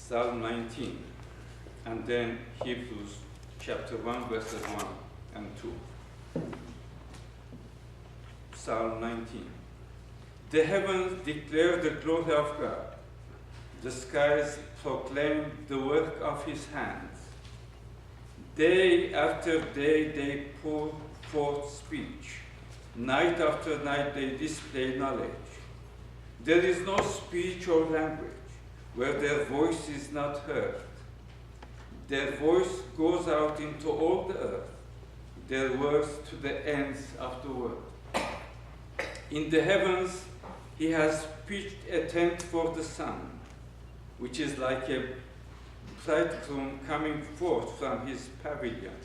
Psalm 19, and then Hebrews chapter 1, verses 1 and 2. Psalm 19. The heavens declare the glory of God. The skies proclaim the work of his hands. Day after day they pour forth speech. Night after night they display knowledge. There is no speech or language where their voice is not heard. Their voice goes out into all the earth, their words to the ends of the world. In the heavens he has pitched a tent for the sun, which is like a bridegroom coming forth from his pavilion,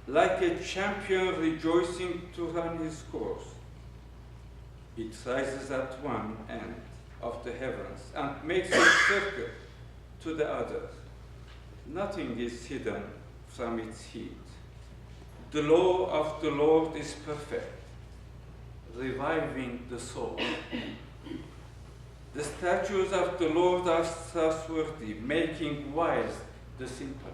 like a champion rejoicing to run his course. It rises at one end of the heavens and makes a circle to the other. Nothing is hidden from its heat. The law of the Lord is perfect, reviving the soul. The statutes of the Lord are trustworthy, making wise the simple.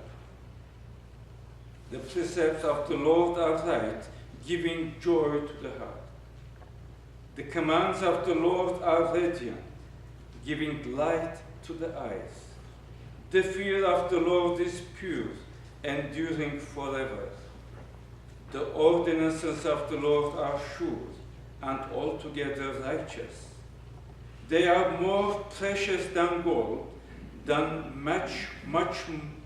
The precepts of the Lord are right, giving joy to the heart. The commands of the Lord are radiant, giving light to the eyes. The fear of the Lord is pure, enduring forever. The ordinances of the Lord are sure and altogether righteous. They are more precious than gold, than much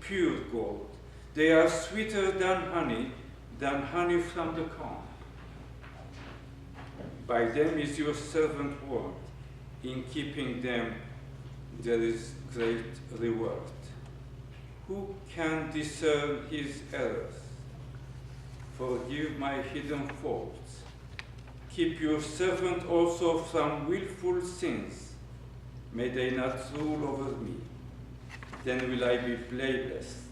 pure gold. They are sweeter than honey from the comb. By them is your servant warned. In keeping them there is great reward. Who can discern his errors? Forgive my hidden faults. Keep your servant also from willful sins. May they not rule over me. Then will I be blameless,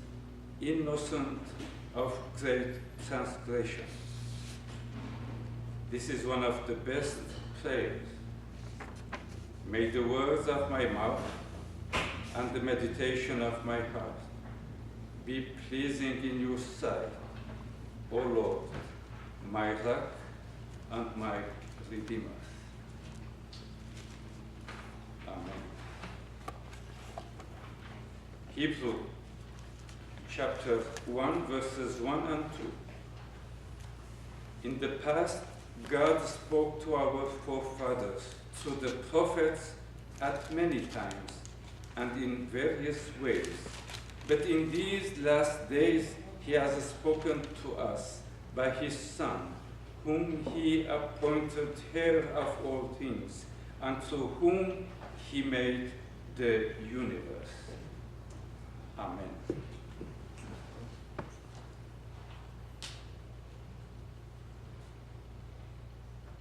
innocent of great transgression. This is one of the best prayers. May the words of my mouth and the meditation of my heart be pleasing in your sight, O Lord, my rock and my Redeemer. Amen. Hebrews chapter 1, verses 1 and 2. In the past, God spoke to our forefathers through the prophets at many times and in various ways. But in these last days, he has spoken to us by his Son, whom he appointed heir of all things, and through whom he made the universe. Amen.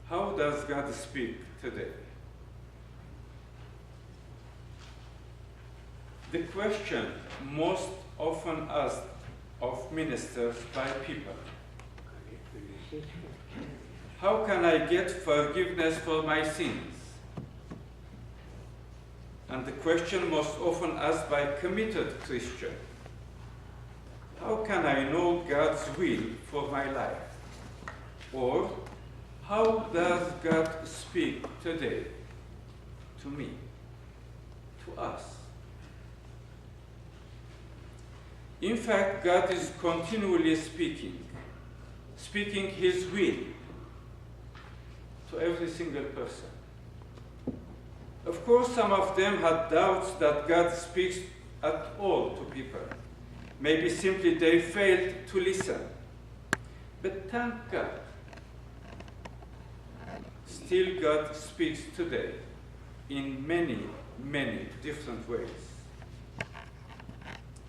How does God speak today? The question most often asked of ministers by people: how can I get forgiveness for my sins? And the question most often asked by committed Christians: how can I know God's will for my life? Or, how does God speak today to me, to us? In fact, God is continually speaking his will to every single person. Of course, some of them had doubts that God speaks at all to people. Maybe simply they failed to listen. But thank God, still God speaks today in many, many different ways.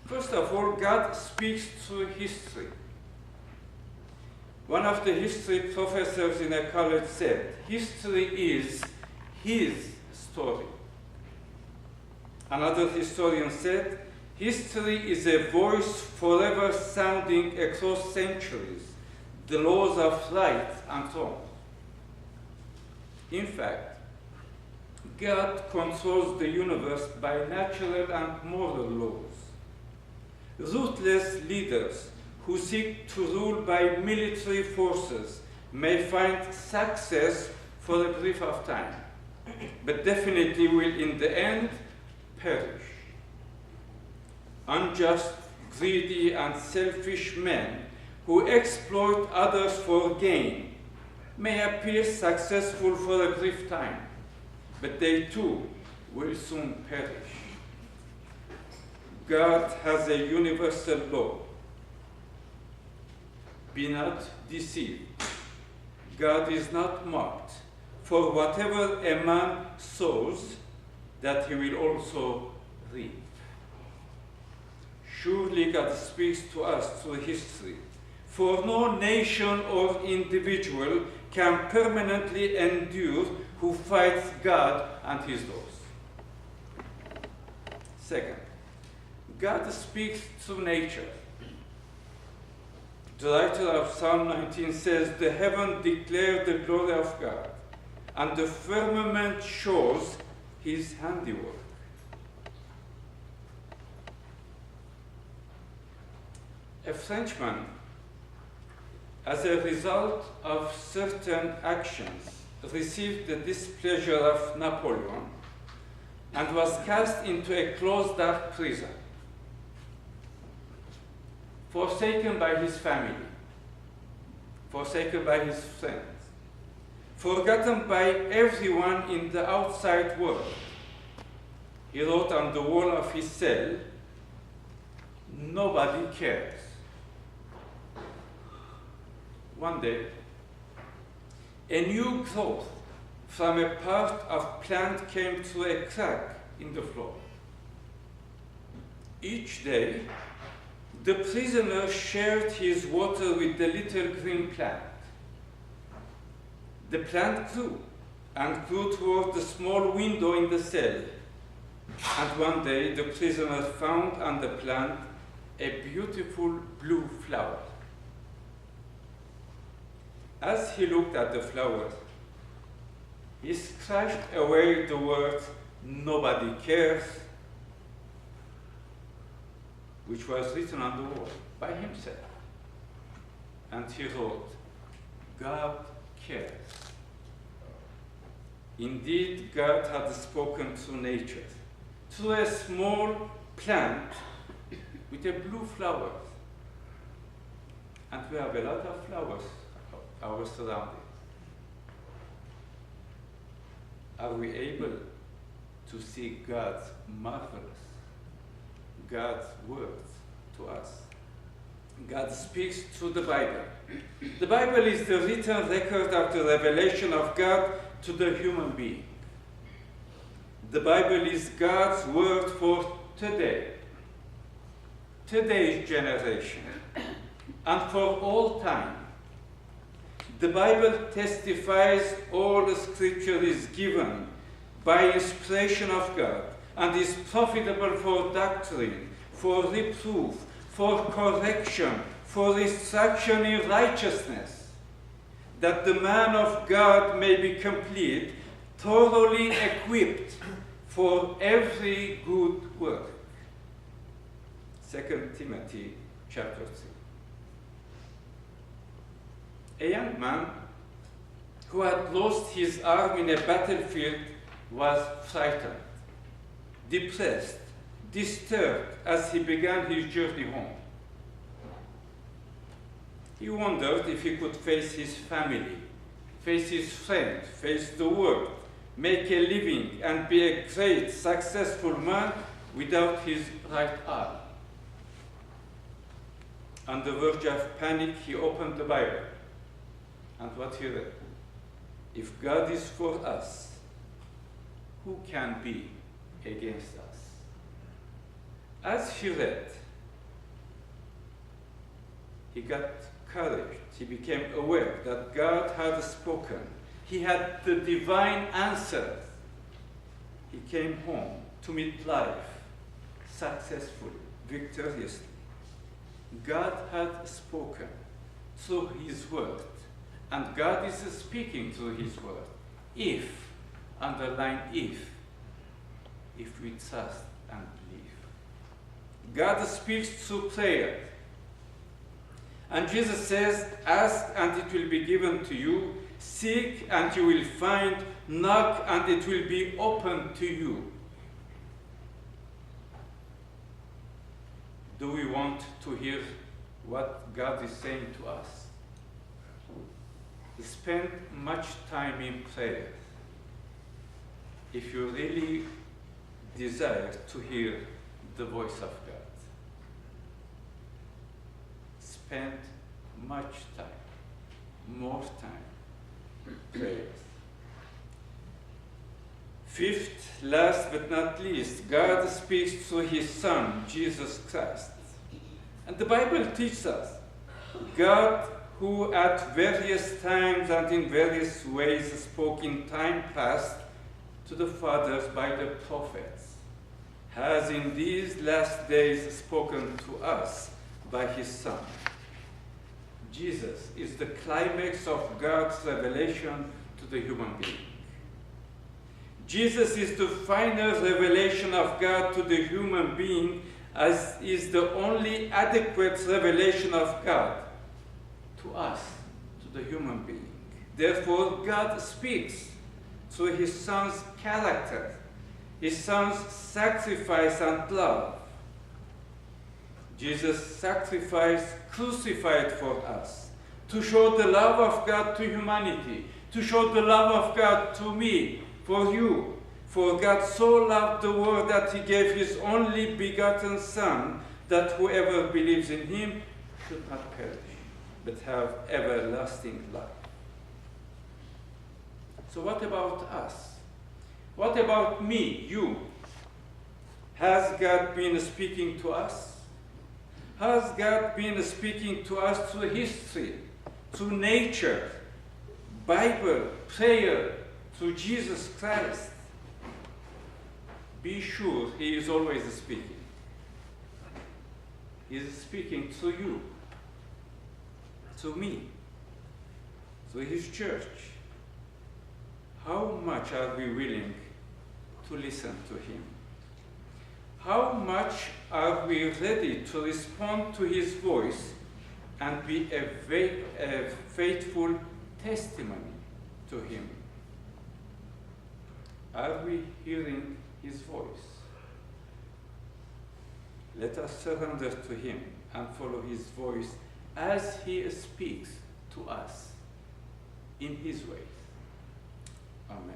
First of all, God speaks through history. One of the history professors in a college said, history is his story. Another historian said, history is a voice forever sounding across centuries, the laws of right and wrong. In fact, God controls the universe by natural and moral laws. Ruthless leaders who seek to rule by military forces may find success for a brief of time, but definitely will in the end perish. Unjust, greedy, and selfish men who exploit others for gain may appear successful for a brief time, but they too will soon perish. God has a universal law. Be not deceived. God is not mocked. For whatever a man sows, that he will also reap. Surely God speaks to us through history. For no nation or individual can permanently endure who fights God and his laws. Second, God speaks through nature. The writer of Psalm 19 says, "The heaven declares the glory of God, and the firmament shows his handiwork." A Frenchman, as a result of certain actions, received the displeasure of Napoleon and was cast into a closed dark prison, forsaken by his family, forsaken by his friends, forgotten by everyone in the outside world. He wrote on the wall of his cell, "Nobody cares." One day, a new growth from a part of plant came through a crack in the floor. Each day, the prisoner shared his water with the little green plant. The plant grew and grew toward the small window in the cell. And one day, the prisoner found on the plant a beautiful blue flower. As he looked at the flower, he scratched away the words, "Nobody cares," which was written on the wall by himself. And he wrote, "God cares." Indeed, God had spoken through nature, through a small plant with a blue flower. And we have a lot of flowers our surroundings. Are we able to see God's marvelous, God's words to us? God speaks through the Bible. The Bible is the written record of the revelation of God to the human being. The Bible is God's word for today, today's generation, and for all time. The Bible testifies all the Scripture is given by inspiration of God and is profitable for doctrine, for reproof, for correction, for instruction in righteousness, that the man of God may be complete, thoroughly equipped for every good work. 2 Timothy chapter 3. A young man who had lost his arm in a battlefield was frightened, depressed, disturbed as he began his journey home. He wondered if he could face his family, face his friends, face the world, make a living, and be a great, successful man without his right arm. On the verge of panic, he opened the Bible. And what he read? If God is for us, who can be against us? As he read, he got courage. He became aware that God had spoken. He had the divine answers. He came home to meet life successfully, victoriously. God had spoken through his word. And God is speaking through his word. If underline if we trust and believe. God speaks through prayer. And Jesus says, ask and it will be given to you, seek and you will find, knock and it will be opened to you. Do we want to hear what God is saying to us? Spend much time in prayer if you really desire to hear the voice of God. Spend much time, more time, prayer. Fifth, last but not least, God speaks through His Son, Jesus Christ. And the Bible teaches us, God, who at various times and in various ways spoke in time past to the fathers by the prophets, has in these last days spoken to us by His Son. Jesus is the climax of God's revelation to the human being. Jesus is the final revelation of God to the human being, as is the only adequate revelation of God to us, to the human being. Therefore, God speaks through His Son's character, His Son's sacrifice and love. Jesus' sacrifice crucified for us, to show the love of God to humanity, to show the love of God to me, for you. For God so loved the world that He gave His only begotten Son, that whoever believes in Him should not perish, but have everlasting life. So what about us? What about me, you? Has God been speaking to us? Has God been speaking to us through history, through nature, Bible, prayer, through Jesus Christ? Be sure He is always speaking. He is speaking through you, through me, through His church. How much are we willing to listen to Him? How much are we ready to respond to His voice and be a faithful testimony to Him? Are we hearing His voice? Let us surrender to Him and follow His voice as He speaks to us in His ways. Amen.